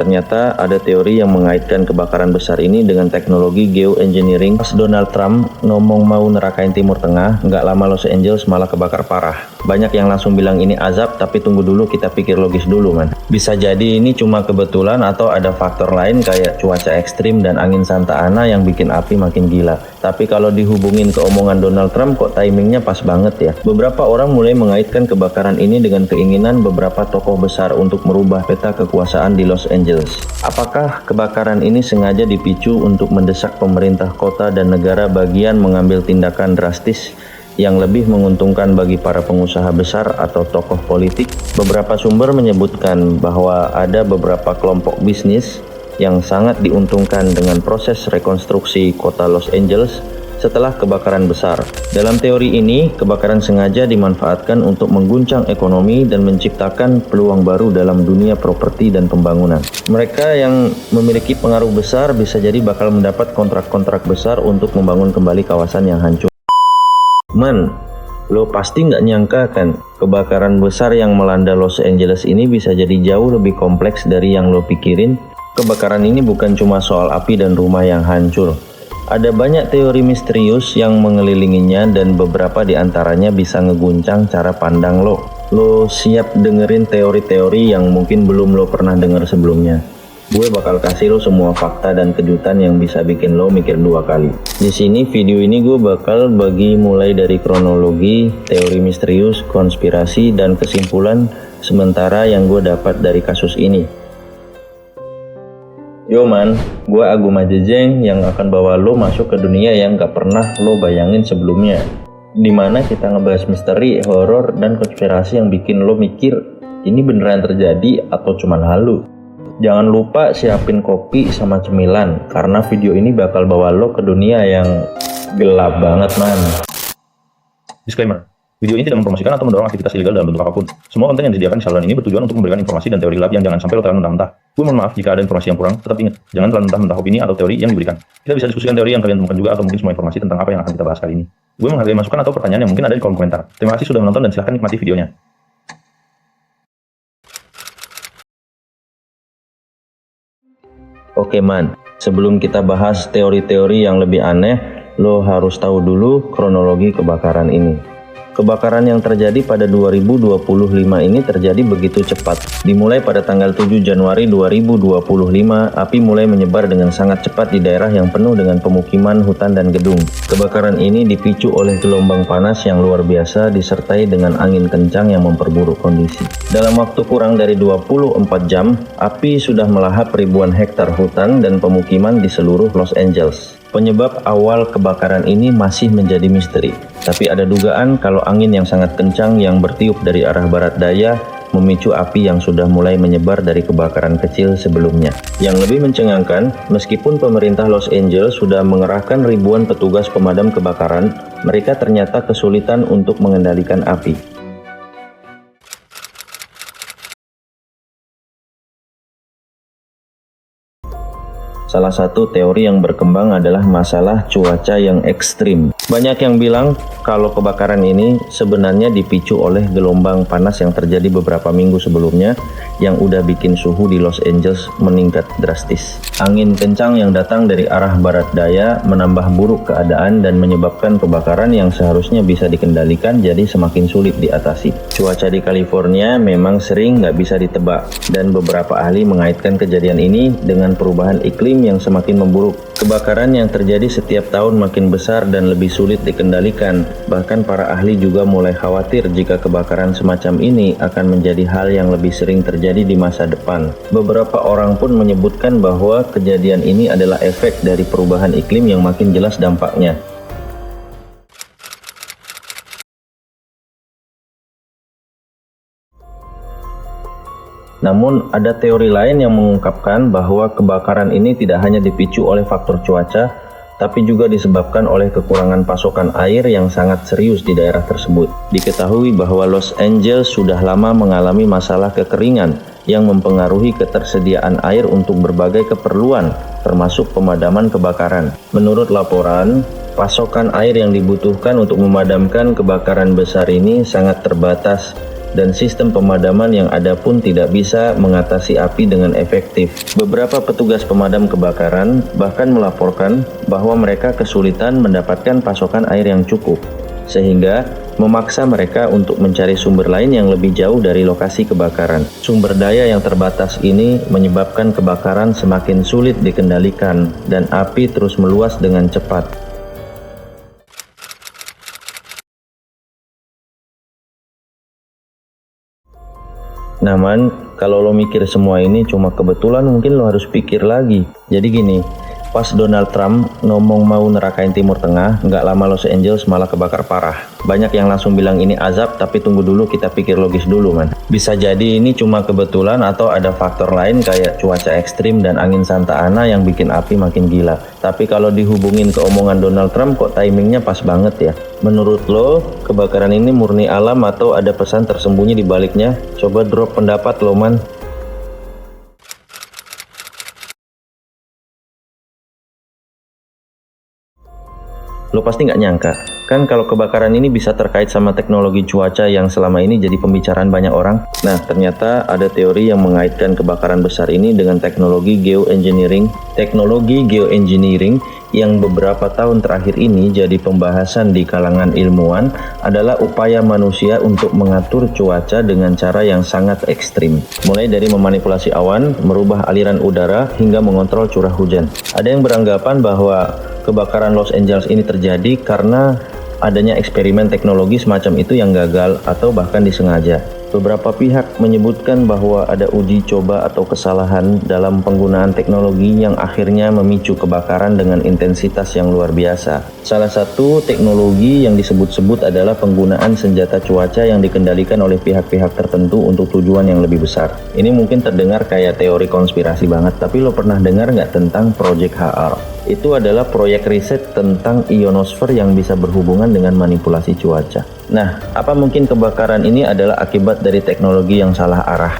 Ternyata ada teori yang mengaitkan kebakaran besar ini dengan teknologi geoengineering. Pas Donald Trump ngomong mau nerakain Timur Tengah, nggak lama Los Angeles malah kebakar parah. Banyak yang langsung bilang ini azab, tapi tunggu dulu, kita pikir logis dulu, man. Bisa jadi ini cuma kebetulan atau ada faktor lain kayak cuaca ekstrim dan angin Santa Ana yang bikin api makin gila. Tapi kalau dihubungin ke omongan Donald Trump, kok timingnya pas banget ya. Beberapa orang mulai mengaitkan kebakaran ini dengan keinginan beberapa tokoh besar untuk merubah peta kekuasaan di Los Angeles. Apakah kebakaran ini sengaja dipicu untuk mendesak pemerintah kota dan negara bagian mengambil tindakan drastis yang lebih menguntungkan bagi para pengusaha besar atau tokoh politik? Beberapa sumber menyebutkan bahwa ada beberapa kelompok bisnis yang sangat diuntungkan dengan proses rekonstruksi kota Los Angeles setelah kebakaran besar. Dalam teori ini, kebakaran sengaja dimanfaatkan untuk mengguncang ekonomi dan menciptakan peluang baru dalam dunia properti dan pembangunan. Mereka yang memiliki pengaruh besar bisa jadi bakal mendapat kontrak-kontrak besar untuk membangun kembali kawasan yang hancur. Man, lo pasti nggak nyangka kan, kebakaran besar yang melanda Los Angeles ini bisa jadi jauh lebih kompleks dari yang lo pikirin. Kebakaran ini bukan cuma soal api dan rumah yang hancur. Ada banyak teori misterius yang mengelilinginya dan beberapa diantaranya bisa ngeguncang cara pandang lo. Lo siap dengerin teori-teori yang mungkin belum lo pernah denger sebelumnya? Gue bakal kasih lo semua fakta dan kejutan yang bisa bikin lo mikir dua kali. Di sini video ini gue bakal bagi mulai dari kronologi, teori misterius, konspirasi, dan kesimpulan sementara yang gue dapat dari kasus ini. Yo man, gue Agung Majejeng yang akan bawa lo masuk ke dunia yang gak pernah lo bayangin sebelumnya. Dimana kita ngebahas misteri, horor, dan konspirasi yang bikin lo mikir, ini beneran terjadi atau cuman halu? Jangan lupa siapin kopi sama cemilan, karena video ini bakal bawa lo ke dunia yang gelap banget man. Disclaimer, video ini tidak mempromosikan atau mendorong aktivitas ilegal dalam bentuk apapun. Semua konten yang disediakan di saluran ini bertujuan untuk memberikan informasi dan teori gelap yang jangan sampai lo telan mentah-mentah. Gue mohon maaf jika ada informasi yang kurang, tetap ingat, jangan telan mentah-mentah opini atau teori yang diberikan. Kita bisa diskusikan teori yang kalian temukan juga atau mungkin semua informasi tentang apa yang akan kita bahas kali ini. Gue menghargai masukan atau pertanyaan yang mungkin ada di kolom komentar. Terima kasih sudah menonton dan silahkan nikmati videonya. Oke man, sebelum kita bahas teori-teori yang lebih aneh, lo harus tahu dulu kronologi kebakaran ini. Kebakaran yang terjadi pada 2025 ini terjadi begitu cepat. Dimulai pada tanggal 7 Januari 2025, api mulai menyebar dengan sangat cepat di daerah yang penuh dengan pemukiman, hutan, dan gedung. Kebakaran ini dipicu oleh gelombang panas yang luar biasa disertai dengan angin kencang yang memperburuk kondisi. Dalam waktu kurang dari 24 jam, api sudah melahap ribuan hektar hutan dan pemukiman di seluruh Los Angeles. Penyebab awal kebakaran ini masih menjadi misteri, tapi ada dugaan kalau angin yang sangat kencang yang bertiup dari arah barat daya memicu api yang sudah mulai menyebar dari kebakaran kecil sebelumnya. Yang lebih mencengangkan, meskipun pemerintah Los Angeles sudah mengerahkan ribuan petugas pemadam kebakaran, mereka ternyata kesulitan untuk mengendalikan api. Salah satu teori yang berkembang adalah masalah cuaca yang ekstrim. Banyak yang bilang kalau kebakaran ini sebenarnya dipicu oleh gelombang panas yang terjadi beberapa minggu sebelumnya yang udah bikin suhu di Los Angeles meningkat drastis. Angin kencang yang datang dari arah barat daya menambah buruk keadaan dan menyebabkan kebakaran yang seharusnya bisa dikendalikan jadi semakin sulit diatasi. Cuaca di California memang sering nggak bisa ditebak, dan beberapa ahli mengaitkan kejadian ini dengan perubahan iklim yang semakin memburuk. Kebakaran yang terjadi setiap tahun makin besar dan lebih sulit dikendalikan. Bahkan para ahli juga mulai khawatir jika kebakaran semacam ini akan menjadi hal yang lebih sering terjadi di masa depan. Beberapa orang pun menyebutkan bahwa kejadian ini adalah efek dari perubahan iklim yang makin jelas dampaknya. Namun, ada teori lain yang mengungkapkan bahwa kebakaran ini tidak hanya dipicu oleh faktor cuaca, tapi juga disebabkan oleh kekurangan pasokan air yang sangat serius di daerah tersebut. Diketahui bahwa Los Angeles sudah lama mengalami masalah kekeringan yang mempengaruhi ketersediaan air untuk berbagai keperluan, termasuk pemadaman kebakaran. Menurut laporan, pasokan air yang dibutuhkan untuk memadamkan kebakaran besar ini sangat terbatas, dan sistem pemadaman yang ada pun tidak bisa mengatasi api dengan efektif. Beberapa petugas pemadam kebakaran bahkan melaporkan bahwa mereka kesulitan mendapatkan pasokan air yang cukup, sehingga memaksa mereka untuk mencari sumber lain yang lebih jauh dari lokasi kebakaran. Sumber daya yang terbatas ini menyebabkan kebakaran semakin sulit dikendalikan dan api terus meluas dengan cepat. Namun, kalau lo mikir semua ini cuma kebetulan, mungkin lo harus pikir lagi. Jadi gini, pas Donald Trump ngomong mau nerakain Timur Tengah, nggak lama Los Angeles malah kebakar parah. Banyak yang langsung bilang ini azab, tapi tunggu dulu, kita pikir logis dulu, man. Bisa jadi ini cuma kebetulan atau ada faktor lain kayak cuaca ekstrim dan angin Santa Ana yang bikin api makin gila. Tapi kalau dihubungin ke omongan Donald Trump, kok timingnya pas banget ya. Menurut lo, kebakaran ini murni alam atau ada pesan tersembunyi di baliknya? Coba drop pendapat lo, man. Lo pasti nggak nyangka, kan kalau kebakaran ini bisa terkait sama teknologi cuaca yang selama ini jadi pembicaraan banyak orang. Nah, ternyata ada teori yang mengaitkan kebakaran besar ini dengan teknologi geoengineering. Teknologi geoengineering yang beberapa tahun terakhir ini jadi pembahasan di kalangan ilmuwan adalah upaya manusia untuk mengatur cuaca dengan cara yang sangat ekstrim. Mulai dari memanipulasi awan, merubah aliran udara, hingga mengontrol curah hujan. Ada yang beranggapan bahwa kebakaran Los Angeles ini terjadi karena adanya eksperimen teknologi semacam itu yang gagal atau bahkan disengaja. Beberapa pihak menyebutkan bahwa ada uji coba atau kesalahan dalam penggunaan teknologi yang akhirnya memicu kebakaran dengan intensitas yang luar biasa. Salah satu teknologi yang disebut-sebut adalah penggunaan senjata cuaca yang dikendalikan oleh pihak-pihak tertentu untuk tujuan yang lebih besar. Ini mungkin terdengar kayak teori konspirasi banget, tapi lo pernah dengar nggak tentang Project HR? Itu adalah proyek riset tentang ionosfer yang bisa berhubungan dengan manipulasi cuaca. Nah, apa mungkin kebakaran ini adalah akibat dari teknologi yang salah arah?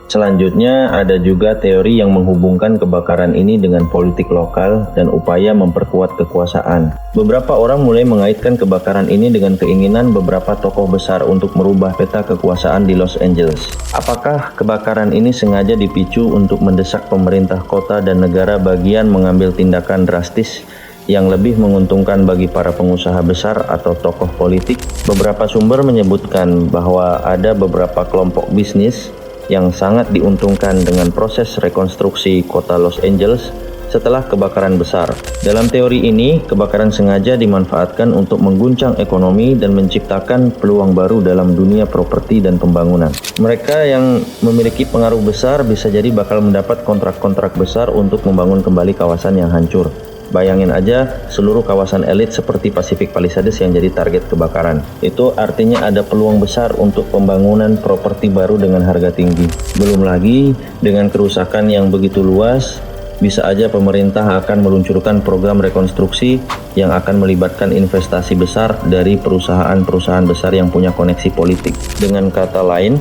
Selanjutnya, ada juga teori yang menghubungkan kebakaran ini dengan politik lokal dan upaya memperkuat kekuasaan. Beberapa orang mulai mengaitkan kebakaran ini dengan keinginan beberapa tokoh besar untuk merubah peta kekuasaan di Los Angeles. Apakah kebakaran ini sengaja dipicu untuk mendesak pemerintah kota dan negara bagian mengambil tindakan drastis yang lebih menguntungkan bagi para pengusaha besar atau tokoh politik? Beberapa sumber menyebutkan bahwa ada beberapa kelompok bisnis yang sangat diuntungkan dengan proses rekonstruksi kota Los Angeles setelah kebakaran besar. Dalam teori ini, kebakaran sengaja dimanfaatkan untuk mengguncang ekonomi dan menciptakan peluang baru dalam dunia properti dan pembangunan. Mereka yang memiliki pengaruh besar bisa jadi bakal mendapat kontrak-kontrak besar untuk membangun kembali kawasan yang hancur. Bayangin aja seluruh kawasan elit seperti Pacific Palisades yang jadi target kebakaran. Itu artinya ada peluang besar untuk pembangunan properti baru dengan harga tinggi. Belum lagi dengan kerusakan yang begitu luas, bisa aja pemerintah akan meluncurkan program rekonstruksi yang akan melibatkan investasi besar dari perusahaan-perusahaan besar yang punya koneksi politik. Dengan kata lain,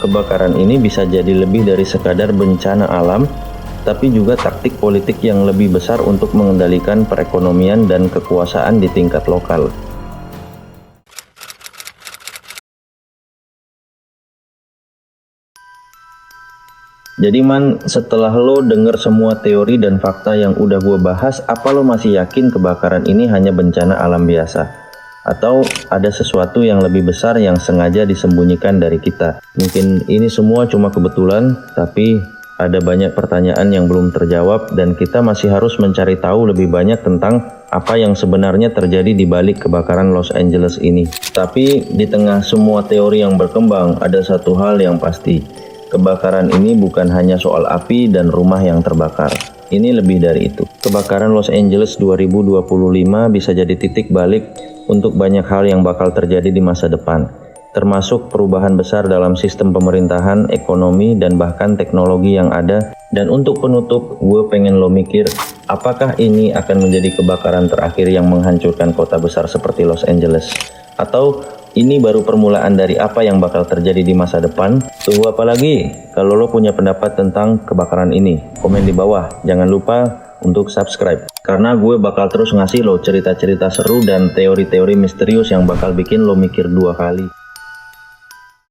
kebakaran ini bisa jadi lebih dari sekadar bencana alam, tapi juga taktik politik yang lebih besar untuk mengendalikan perekonomian dan kekuasaan di tingkat lokal. Jadi man, setelah lo denger semua teori dan fakta yang udah gue bahas, apa lo masih yakin kebakaran ini hanya bencana alam biasa? Atau ada sesuatu yang lebih besar yang sengaja disembunyikan dari kita? Mungkin ini semua cuma kebetulan, tapi ada banyak pertanyaan yang belum terjawab dan kita masih harus mencari tahu lebih banyak tentang apa yang sebenarnya terjadi di balik kebakaran Los Angeles ini. Tapi di tengah semua teori yang berkembang, ada satu hal yang pasti. Kebakaran ini bukan hanya soal api dan rumah yang terbakar. Ini lebih dari itu. Kebakaran Los Angeles 2025 bisa jadi titik balik untuk banyak hal yang bakal terjadi di masa depan, termasuk perubahan besar dalam sistem pemerintahan, ekonomi, dan bahkan teknologi yang ada. Dan untuk penutup, gue pengen lo mikir, apakah ini akan menjadi kebakaran terakhir yang menghancurkan kota besar seperti Los Angeles? Atau ini baru permulaan dari apa yang bakal terjadi di masa depan? Tunggu apa lagi? Kalau lo punya pendapat tentang kebakaran ini, komen di bawah. Jangan lupa untuk subscribe. Karena gue bakal terus ngasih lo cerita-cerita seru dan teori-teori misterius yang bakal bikin lo mikir 2 kali.